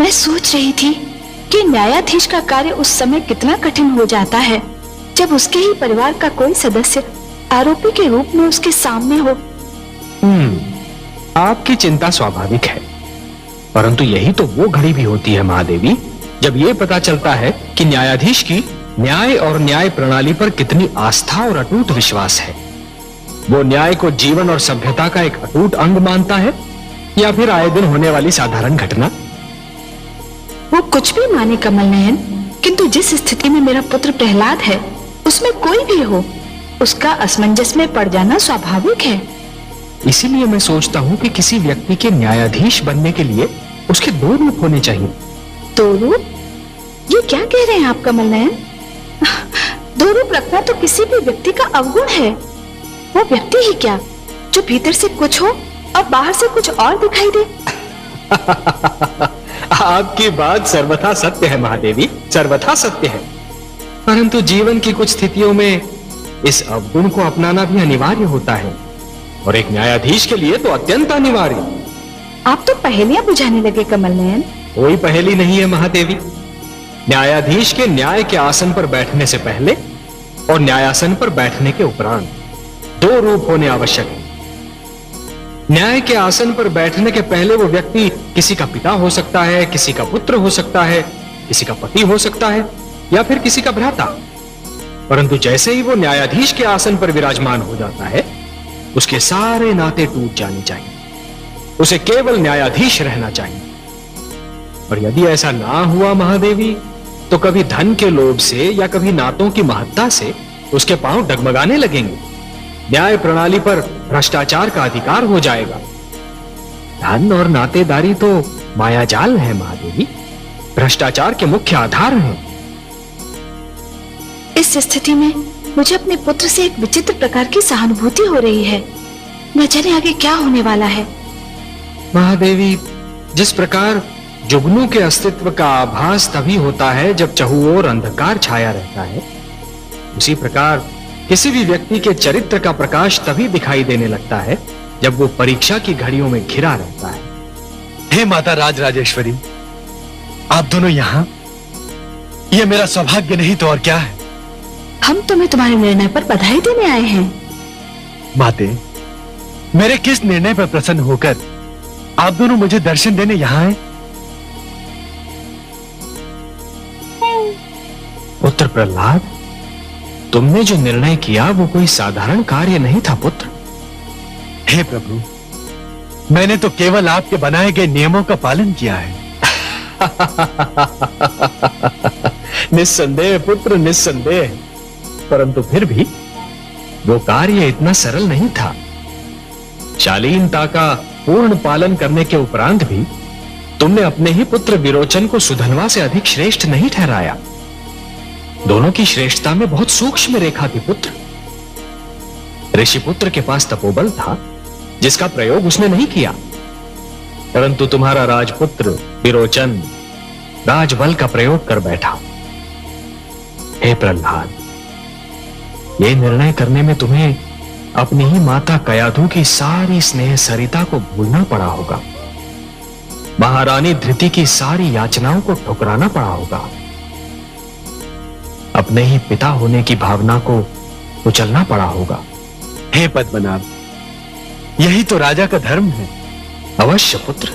मैं सोच रही थी कि न्यायाधीश का कार्य उस समय कितना कठिन हो जाता है जब उसके ही परिवार का कोई सदस्य आरोपी के रूप में उसके सामने हो। आपकी चिंता स्वाभाविक है, परंतु यही तो वो घड़ी भी होती है महादेवी, जब ये पता चलता है कि न्यायाधीश की न्याय और न्याय प्रणाली पर कितनी आस्था और अटूट विश्वास है। वो न्याय को जीवन और सभ्यता का एक अटूट अंग मानता है या फिर आए दिन होने वाली साधारण घटना। वो कुछ भी माने कमल नयन, किंतु जिस स्थिति में मेरा पुत्र प्रहलाद है उसमें कोई भी हो, उसका असमंजस में पड़ जाना स्वाभाविक है। इसीलिए मैं सोचता हूँ कि किसी व्यक्ति के न्यायाधीश बनने के लिए उसके दो रूप होने चाहिए। दो रूप? ये क्या कह रहे हैं आप कमल नयन? दो रूप रखना तो किसी भी व्यक्ति का अवगुण है। वो व्यक्ति ही क्या जो भीतर से कुछ हो और बाहर से कुछ और दिखाई दे। आपकी बात सर्वथा सत्य है महादेवी, सर्वथा सत्य है, परंतु जीवन की कुछ स्थितियों में इस अवगुण को अपनाना भी अनिवार्य होता है, और एक न्यायाधीश के लिए तो अत्यंत अनिवार्य। आप तो पहेलियां बुझाने लगे कमल नयन। कोई पहेली नहीं है महादेवी। न्यायाधीश के न्याय के आसन पर बैठने से पहले और न्यायासन पर बैठने के उपरांत दो रूप होने आवश्यक है। न्याय के आसन पर बैठने के पहले वो व्यक्ति किसी का पिता हो सकता है, किसी का पुत्र हो सकता है, किसी का पति हो सकता है या फिर किसी का भ्राता, परंतु जैसे ही वो न्यायाधीश के आसन पर विराजमान हो जाता है उसके सारे नाते टूट जाने चाहिए, उसे केवल न्यायाधीश रहना चाहिए। और यदि ऐसा ना हुआ महादेवी, तो कभी धन के लोभ से या कभी नातों की महत्ता से उसके पांव डगमगाने लगेंगे, न्याय प्रणाली पर भ्रष्टाचार का अधिकार हो जाएगा। धन और नातेदारी तो मायाजाल है महादेवी, भ्रष्टाचार के मुख्य आधार हैं। इस स्थिति में मुझे अपने पुत्र से एक विचित्र प्रकार की सहानुभूति हो रही है। न जाने आगे क्या होने वाला है। महादेवी, जिस प्रकार जुगनू के अस्तित्व का आभास तभी होता है जब चहुओर अंधकार छाया रहता है, उसी प्रकार किसी भी व्यक्ति के चरित्र का प्रकाश तभी दिखाई देने लगता है जब वो परीक्षा की घड़ियों में घिरा रहता है। हे माता राजराजेश्वरी, आप दोनों यहाँ, यह मेरा सौभाग्य नहीं तो और क्या है। हम तुम्हें तुम्हारे निर्णय पर बधाई देने आए हैं। माते, मेरे किस निर्णय पर प्रसन्न होकर आप दोनों मुझे दर्शन देने यहाँ आए? पुत्र प्रहलाद, तुमने जो निर्णय किया वो कोई साधारण कार्य नहीं था पुत्र। हे प्रभु, मैंने तो केवल आपके बनाए गए नियमों का पालन किया है। निस्संदेह पुत्र, निस्संदेह, परंतु फिर भी वो कार्य इतना सरल नहीं था। शालीनता का पूर्ण पालन करने के उपरांत भी तुमने अपने ही पुत्र विरोचन को सुधनवा से अधिक श्रेष्ठ नहीं ठहराया। दोनों की श्रेष्ठता में बहुत सूक्ष्म रेखा थी पुत्र। ऋषिपुत्र के पास तपोबल था जिसका प्रयोग उसने नहीं किया, परंतु तुम्हारा राजपुत्र विरोचन राजबल का प्रयोग कर बैठा। हे प्रहलाद, यह निर्णय करने में तुम्हें अपनी ही माता कयाधु की सारी स्नेह सरिता को भूलना पड़ा होगा, महारानी धृति की सारी याचनाओं को ठुकराना पड़ा होगा, अपने ही पिता होने की भावना को कुचलना पड़ा होगा। हे पद्मनाभ, यही तो राजा का धर्म है। अवश्य पुत्र,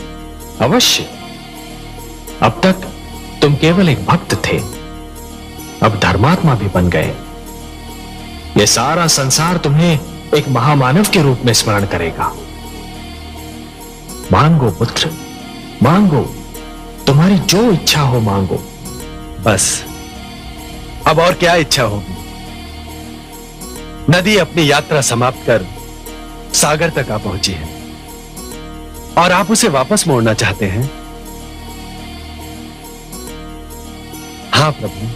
अवश्य। अब तक तुम केवल एक भक्त थे, अब धर्मात्मा भी बन गए। यह सारा संसार तुम्हें एक महामानव के रूप में स्मरण करेगा। मांगो पुत्र, मांगो, तुम्हारी जो इच्छा हो मांगो। बस अब और क्या इच्छा होगी। नदी अपनी यात्रा समाप्त कर सागर तक आ पहुंची है और आप उसे वापस मोड़ना चाहते हैं। हां प्रभु,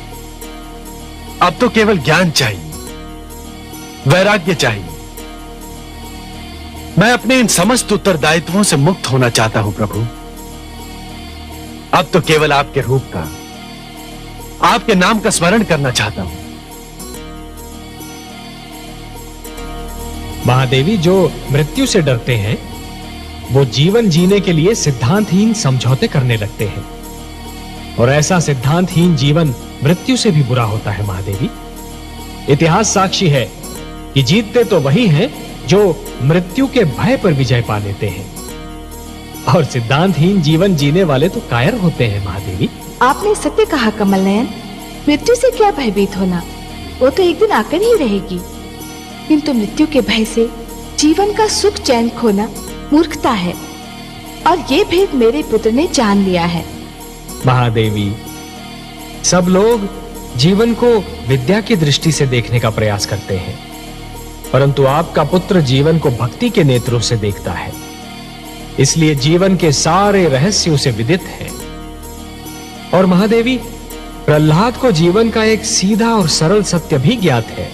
अब तो केवल ज्ञान चाहिए, वैराग्य चाहिए। मैं अपने इन समस्त उत्तरदायित्वों से मुक्त होना चाहता हूं प्रभु। अब तो केवल आपके रूप का, आपके नाम का स्मरण करना चाहता हूं। महादेवी, जो मृत्यु से डरते हैं वो जीवन जीने के लिए सिद्धांतहीन समझौते करने लगते हैं। और ऐसा सिद्धांतहीन जीवन मृत्यु से भी बुरा होता है महादेवी। इतिहास साक्षी है कि जीतते तो वही हैं जो मृत्यु के भय पर विजय पा लेते हैं, और सिद्धांतहीन जीवन जीने वाले तो कायर होते हैं महादेवी। आपने सत्य कहा कमल नयन, मृत्यु से क्या भयभीत होना, वो तो एक दिन आकर ही रहेगी। किंतु मृत्यु के भय से जीवन का सुख चैन खोना मूर्खता है, और ये भेद मेरे पुत्र ने जान लिया है। महादेवी, सब लोग जीवन को विद्या की दृष्टि से देखने का प्रयास करते हैं, परंतु आपका पुत्र जीवन को भक्ति के नेत्रों से देखता है, इसलिए जीवन के सारे रहस्य उसे विदित हैं। और महादेवी, प्रहलाद को जीवन का एक सीधा और सरल सत्य भी ज्ञात है,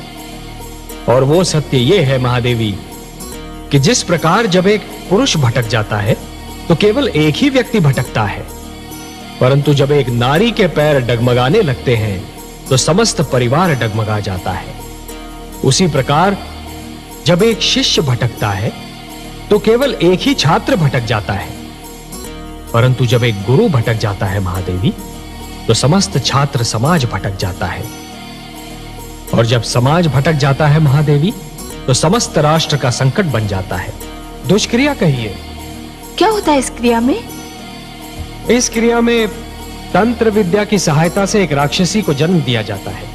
और वो सत्य ये है महादेवी कि जिस प्रकार जब एक पुरुष भटक जाता है तो केवल एक ही व्यक्ति भटकता है, परंतु जब एक नारी के पैर डगमगाने लगते हैं तो समस्त परिवार डगमगा जाता है। उसी प्रकार जब एक शिष्य भटकता है तो केवल एक ही छात्र भटक जाता है, परंतु जब एक गुरु भटक जाता है महादेवी तो समस्त छात्र समाज भटक जाता है, और जब समाज भटक जाता है महादेवी तो समस्त राष्ट्र का संकट बन जाता है। दुष्क्रिया कहिए। क्या होता है इस क्रिया में? इस क्रिया में तंत्र विद्या की सहायता से एक राक्षसी को जन्म दिया जाता है,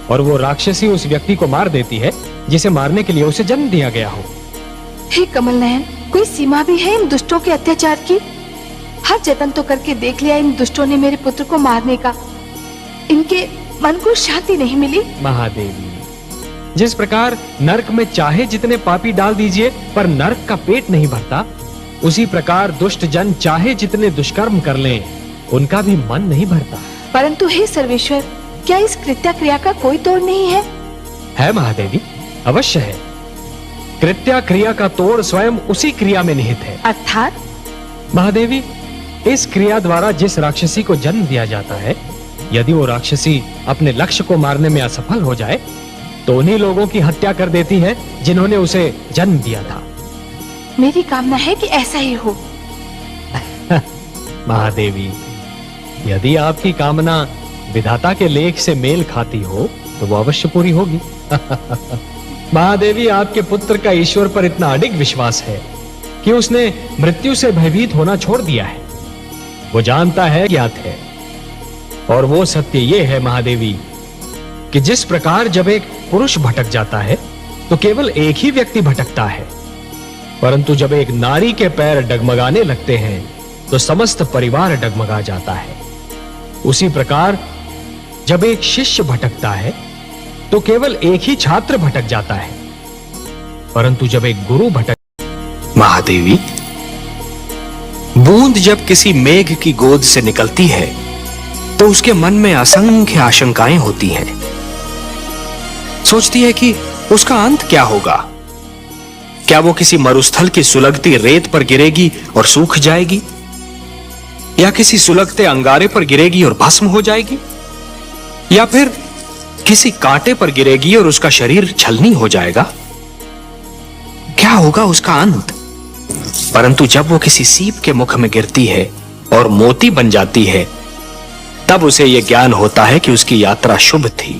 और वो राक्षसी उस व्यक्ति को मार देती है जिसे मारने के लिए उसे जन्म दिया गया हो। हे कमल नयन, कोई सीमा भी है इन दुष्टों के अत्याचार की? हर जतन तो करके देख लिया इन दुष्टों ने मेरे पुत्र को मारने का, इनके मन को शांति नहीं मिली। महादेवी, जिस प्रकार नरक में चाहे जितने पापी डाल दीजिए पर नरक का पेट नहीं भरता, उसी प्रकार दुष्ट जन चाहे जितने दुष्कर्म कर लें उनका भी मन नहीं भरता। परंतु हे सर्वेश्वर, क्या इस कृत्या क्रिया का कोई तोड़ नहीं है? है महादेवी, अवश्य है। कृत्या क्रिया का तोड़ स्वयं उसी क्रिया में निहित है। अर्थात? महादेवी, इस क्रिया द्वारा जिस राक्षसी को जन्म दिया जाता है, यदि वो राक्षसी अपने लक्ष्य को मारने में असफल हो जाए तो उन्हीं लोगों की हत्या कर देती है जिन्होंने उसे जन्म दिया था। मेरी कामना है कि ऐसा ही हो। महादेवी, यदि आपकी कामना विधाता के लेख से मेल खाती हो तो वो अवश्य पूरी होगी। महादेवी, आपके पुत्र का ईश्वर पर इतना अडिग विश्वास है कि उसने मृत्यु से भयभीत होना छोड़ दिया है। वो जानता है, ज्ञात है, और वो सत्य ये है महादेवी कि जिस प्रकार जब एक पुरुष भटक जाता है तो केवल एक ही व्यक्ति भटकता है, परंतु जब एक नारी के पैर डगमगाने लगते हैं तो समस्त परिवार डगमगा जाता है। उसी प्रकार जब एक शिष्य भटकता है तो केवल एक ही छात्र भटक जाता है, परंतु जब एक गुरु भटक। महादेवी, बूंद जब किसी मेघ की गोद से निकलती है तो उसके मन में असंख्य आशंकाएं होती हैं। सोचती है कि उसका अंत क्या होगा। क्या वो किसी मरुस्थल की सुलगती रेत पर गिरेगी और सूख जाएगी, या किसी सुलगते अंगारे पर गिरेगी और भस्म हो जाएगी, या फिर किसी कांटे पर गिरेगी और उसका शरीर छलनी हो जाएगा? क्या होगा उसका अंत? परंतु जब वो किसी सीप के मुख में गिरती है और मोती बन जाती है, तब उसे यह ज्ञान होता है कि उसकी यात्रा शुभ थी।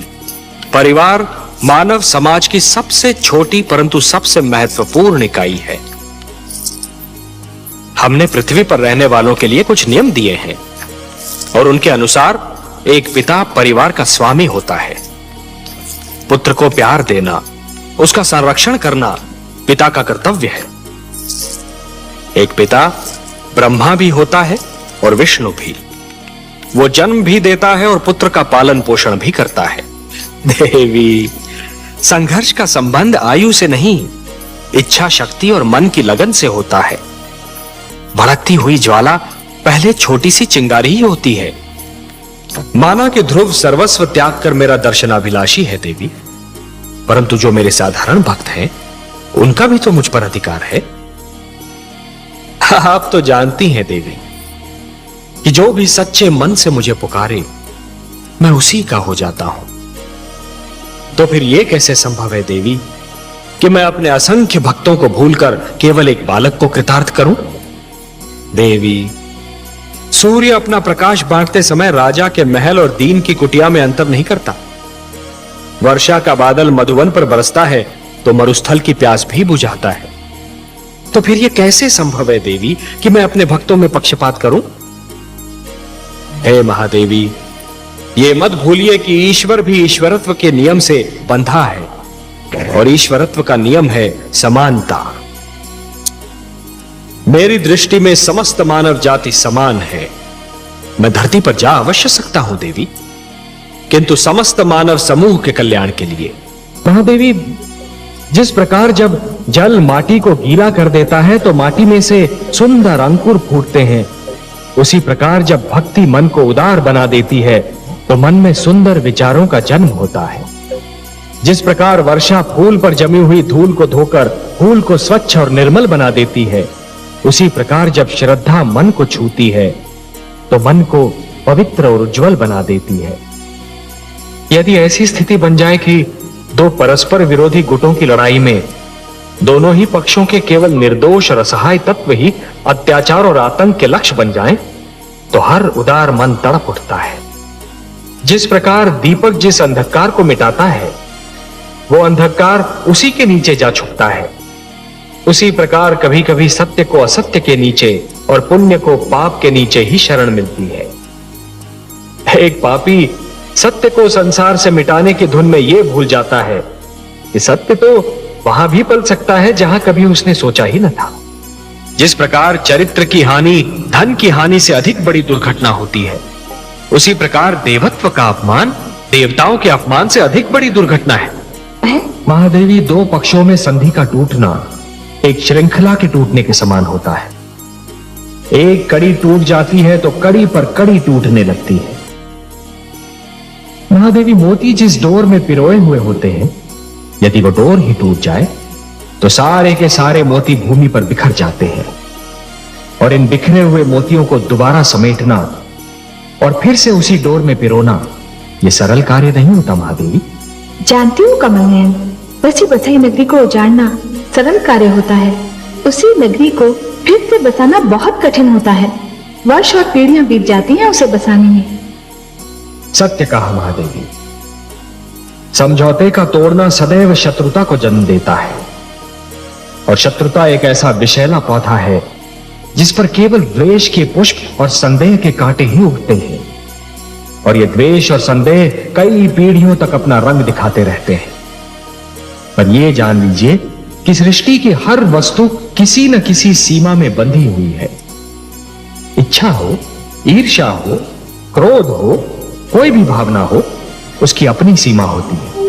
परिवार मानव समाज की सबसे छोटी परंतु सबसे महत्वपूर्ण इकाई है। हमने पृथ्वी पर रहने वालों के लिए कुछ नियम दिए हैं, और उनके अनुसार एक पिता परिवार का स्वामी होता है। पुत्र को प्यार देना, उसका संरक्षण करना पिता का कर्तव्य है। एक पिता ब्रह्मा भी होता है और विष्णु भी। वो जन्म भी देता है और पुत्र का पालन पोषण भी करता है। देवी, संघर्ष का संबंध आयु से नहीं, इच्छा शक्ति और मन की लगन से होता है। भड़कती हुई ज्वाला पहले छोटी सी चिंगारी ही होती है। माना कि ध्रुव सर्वस्व त्याग कर मेरा दर्शनाभिलाषी है देवी, परंतु जो मेरे साधारण भक्त हैं उनका भी तो मुझ पर अधिकार है। आप तो जानती हैं देवी कि जो भी सच्चे मन से मुझे पुकारे मैं उसी का हो जाता हूं। तो फिर यह कैसे संभव है देवी कि मैं अपने असंख्य भक्तों को भूलकर केवल एक बालक को कृतार्थ करूं? देवी, सूर्य अपना प्रकाश बांटते समय राजा के महल और दीन की कुटिया में अंतर नहीं करता। वर्षा का बादल मधुवन पर बरसता है तो मरुस्थल की प्यास भी बुझाता है। तो फिर यह कैसे संभव है देवी कि मैं अपने भक्तों में पक्षपात करूं? हे महादेवी, ये मत भूलिए कि ईश्वर भी ईश्वरत्व के नियम से बंधा है और ईश्वरत्व का नियम है समानता। मेरी दृष्टि में समस्त मानव जाति समान है। मैं धरती पर जा अवश्य सकता हूं देवी, किंतु समस्त मानव समूह के कल्याण के लिए। महादेवी, जिस प्रकार जब जल माटी को गीला कर देता है तो माटी में से सुंदर अंकुर फूटते हैं, उसी प्रकार जब भक्ति मन को उदार बना देती है तो मन में सुंदर विचारों का जन्म होता है। जिस प्रकार वर्षा फूल पर जमी हुई धूल को धोकर फूल को स्वच्छ और निर्मल बना देती है, उसी प्रकार जब श्रद्धा मन को छूती है तो मन को पवित्र और उज्जवल बना देती है। यदि ऐसी स्थिति बन जाए कि दो परस्पर विरोधी गुटों की लड़ाई में दोनों ही पक्षों के केवल निर्दोष और असहाय तत्व ही अत्याचार और आतंक के लक्ष्य बन जाएं, तो हर उदार मन तड़प उठता है। जिस प्रकार दीपक जिस अंधकार को मिटाता है वो अंधकार उसी के नीचे जा छुपता है, उसी प्रकार कभी कभी सत्य को असत्य के नीचे और पुण्य को पाप के नीचे ही शरण मिलती है। एक पापी सत्य को संसार से मिटाने की धुन में यह भूल जाता है कि सत्य तो वहां भी पल सकता है जहां कभी उसने सोचा ही न था। जिस प्रकार चरित्र की हानि धन की हानि से अधिक बड़ी दुर्घटना होती है, उसी प्रकार देवत्व का अपमान देवताओं के अपमान से अधिक बड़ी दुर्घटना है। महादेवी, दो पक्षों में संधि का टूटना एक श्रृंखला के टूटने के समान होता है। एक कड़ी टूट जाती है तो कड़ी पर कड़ी टूटने लगती है। महादेवी, मोती जिस डोर में पिरोए हुए होते हैं, यदि वो डोर ही टूट जाए तो सारे के सारे मोती भूमि पर बिखर जाते हैं। और इन बिखरे हुए मोतियों को दोबारा समेटना और फिर से उसी डोर में पिरोना यह सरल कार्य नहीं होता महादेवी। जानती हूँ कमल नयन, बसी बसाई नगरी को उजाड़ना सरल कार्य होता है, उसी नगरी को फिर से बसाना बहुत कठिन होता है। वर्ष और पीढ़ियां बीत जाती हैं उसे बसाने में। सत्य कहा महादेवी, समझौते का तोड़ना सदैव शत्रुता को जन्म देता है और शत्रुता एक ऐसा विषैला पौधा है जिस पर केवल द्वेष के पुष्प और संदेह के कांटे ही उगते हैं। और ये द्वेष और संदेह कई पीढ़ियों तक अपना रंग दिखाते रहते हैं। पर यह जान लीजिए कि सृष्टि की हर वस्तु किसी न किसी सीमा में बंधी हुई है। इच्छा हो, ईर्ष्या हो, क्रोध हो, कोई भी भावना हो, उसकी अपनी सीमा होती है।